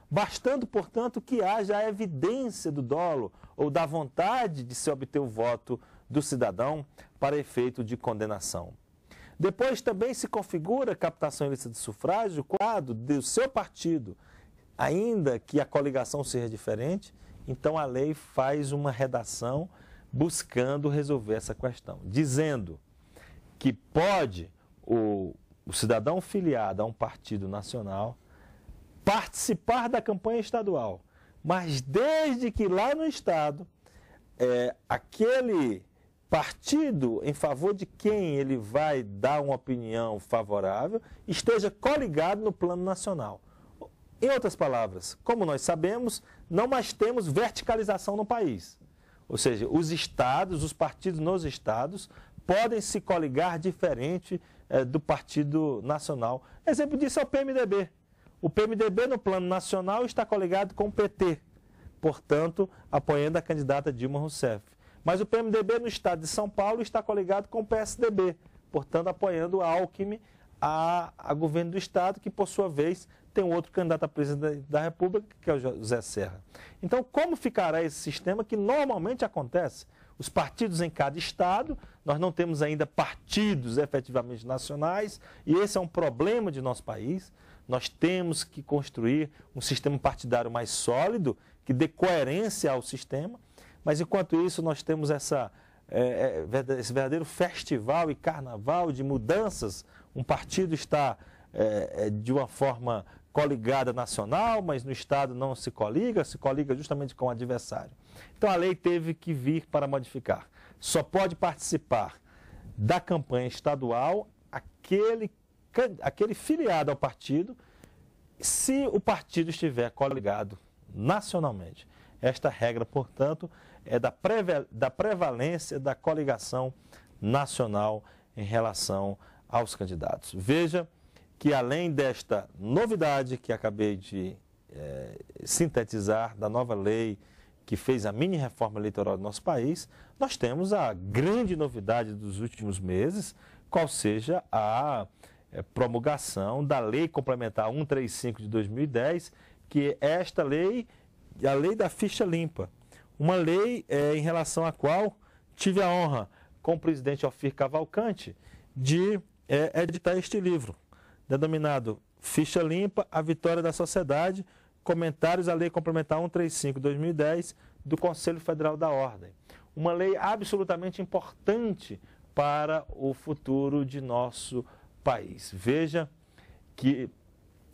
bastando, portanto, que haja a evidência do dolo ou da vontade de se obter o voto do cidadão para efeito de condenação. Depois também se configura a captação ilícita de sufrágio quando do seu partido, ainda que a coligação seja diferente, então a lei faz uma redação buscando resolver essa questão, dizendo que pode o cidadão filiado a um partido nacional participar da campanha estadual, mas desde que lá no estado aquele partido em favor de quem ele vai dar uma opinião favorável esteja coligado no plano nacional. Em outras palavras, como nós sabemos, não mais temos verticalização no país. Ou seja, os estados, os partidos nos estados, podem se coligar diferente do partido nacional. Exemplo disso é o PMDB. O PMDB no plano nacional está coligado com o PT, portanto, apoiando a candidata Dilma Rousseff. Mas o PMDB no estado de São Paulo está coligado com o PSDB, portanto, apoiando o Alckmin a governo do estado, que por sua vez tem um outro candidato a presidente da República, que é o José Serra. Então, como ficará esse sistema que normalmente acontece? Os partidos em cada estado, nós não temos ainda partidos efetivamente nacionais, e esse é um problema de nosso país. Nós temos que construir um sistema partidário mais sólido, que dê coerência ao sistema, mas enquanto isso nós temos esse verdadeiro festival e carnaval de mudanças. Um partido está de uma forma coligada nacional, mas no estado não se coliga justamente com o adversário. Então a lei teve que vir para modificar. Só pode participar da campanha estadual aquele filiado ao partido, se o partido estiver coligado nacionalmente. Esta regra, portanto, é da prevalência da coligação nacional em relação aos candidatos. Veja que, além desta novidade que acabei de sintetizar, da nova lei que fez a mini-reforma eleitoral do nosso país, nós temos a grande novidade dos últimos meses, qual seja a promulgação da Lei Complementar 135 de 2010, que é esta lei, a lei da ficha limpa. Uma lei em relação à qual tive a honra, com o presidente Alfir Cavalcante, de editar este livro, denominado Ficha Limpa, a Vitória da Sociedade, Comentários à Lei Complementar 135 de 2010 do Conselho Federal da Ordem. Uma lei absolutamente importante para o futuro de nosso país. Veja que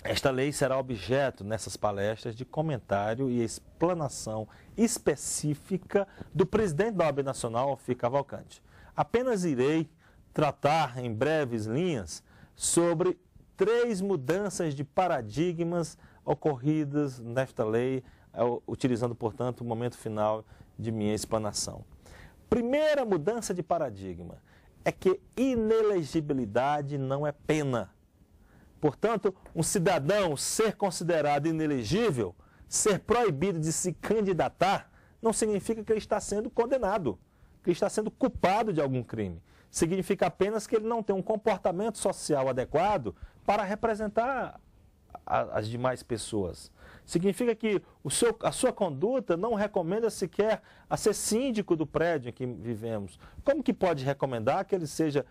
esta lei será objeto, nessas palestras, de comentário e explanação específica do presidente da OAB Nacional, Alfir Cavalcante. Apenas irei tratar em breves linhas sobre 3 mudanças de paradigmas ocorridas nesta lei, utilizando, portanto, o momento final de minha explanação. Primeira mudança de paradigma é que inelegibilidade não é pena. Portanto, um cidadão ser considerado inelegível, ser proibido de se candidatar, não significa que ele está sendo condenado, que ele está sendo culpado de algum crime. Significa apenas que ele não tem um comportamento social adequado para representar as demais pessoas. Significa que a sua conduta não recomenda sequer a ser síndico do prédio em que vivemos. Como que pode recomendar que ele seja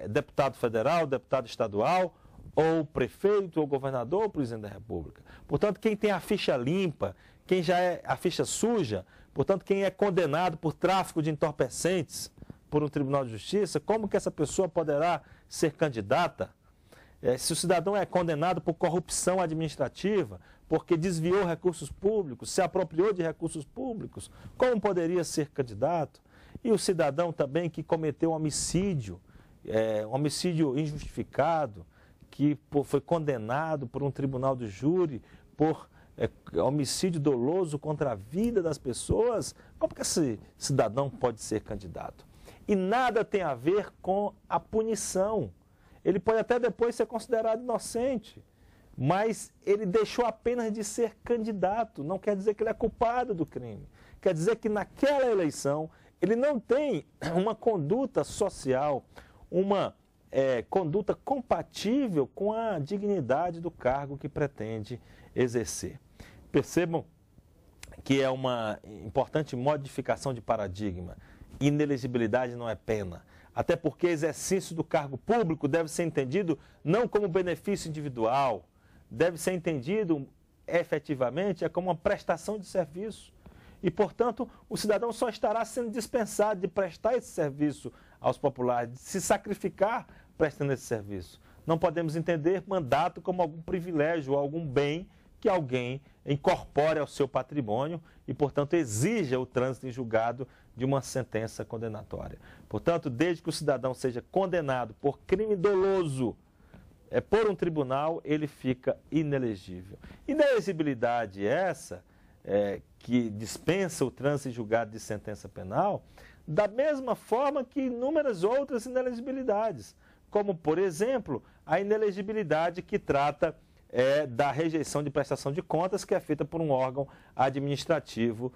deputado federal, deputado estadual, ou prefeito, ou governador, ou presidente da República? Portanto, quem tem a ficha limpa, quem já é a ficha suja, portanto, quem é condenado por tráfico de entorpecentes por um tribunal de justiça, como que essa pessoa poderá ser candidata? Se o cidadão é condenado por corrupção administrativa, porque desviou recursos públicos, se apropriou de recursos públicos, como poderia ser candidato? E o cidadão também que cometeu um homicídio injustificado, que foi condenado por um tribunal do júri por homicídio doloso contra a vida das pessoas, como que esse cidadão pode ser candidato? E nada tem a ver com a punição. Ele pode até depois ser considerado inocente, mas ele deixou apenas de ser candidato. Não quer dizer que ele é culpado do crime. Quer dizer que naquela eleição ele não tem uma conduta social, uma conduta compatível com a dignidade do cargo que pretende exercer. Percebam que é uma importante modificação de paradigma. Inelegibilidade não é pena. Até porque exercício do cargo público deve ser entendido não como benefício individual, deve ser entendido efetivamente como uma prestação de serviço. E, portanto, o cidadão só estará sendo dispensado de prestar esse serviço aos populares, de se sacrificar prestando esse serviço. Não podemos entender mandato como algum privilégio ou algum bem que alguém incorpore ao seu patrimônio e, portanto, exija o trânsito em julgado de uma sentença condenatória. Portanto, desde que o cidadão seja condenado por crime doloso por um tribunal, ele fica inelegível. Inelegibilidade essa que dispensa o trânsito em julgado de sentença penal, da mesma forma que inúmeras outras inelegibilidades, como, por exemplo, a inelegibilidade que trata da rejeição de prestação de contas, que é feita por um órgão administrativo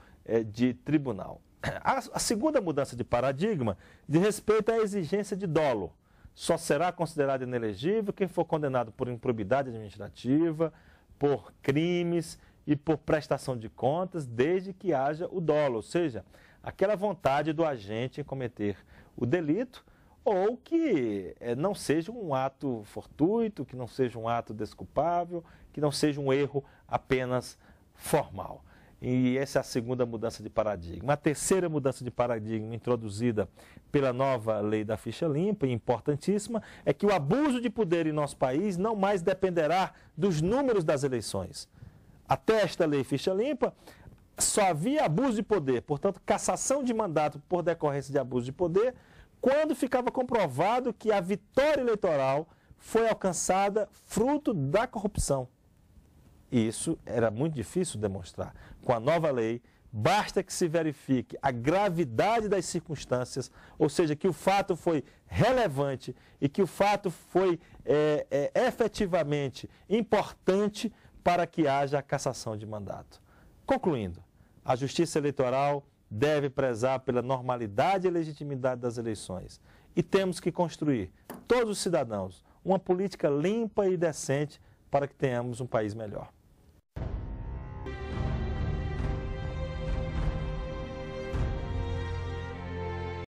de tribunal. A segunda mudança de paradigma diz respeito à exigência de dolo. Só será considerado inelegível quem for condenado por improbidade administrativa, por crimes e por prestação de contas, desde que haja o dolo, ou seja, aquela vontade do agente em cometer o delito, ou que não seja um ato fortuito, que não seja um ato desculpável, que não seja um erro apenas formal. E essa é a segunda mudança de paradigma. A terceira mudança de paradigma introduzida pela nova lei da ficha limpa, e importantíssima, é que o abuso de poder em nosso país não mais dependerá dos números das eleições. Até esta lei ficha limpa, só havia abuso de poder, portanto, cassação de mandato por decorrência de abuso de poder, quando ficava comprovado que a vitória eleitoral foi alcançada fruto da corrupção. E isso era muito difícil demonstrar. Com a nova lei, basta que se verifique a gravidade das circunstâncias, ou seja, que o fato foi relevante e que o fato foi efetivamente importante para que haja a cassação de mandato. Concluindo, a Justiça Eleitoral deve prezar pela normalidade e legitimidade das eleições. E temos que construir, todos os cidadãos, uma política limpa e decente para que tenhamos um país melhor.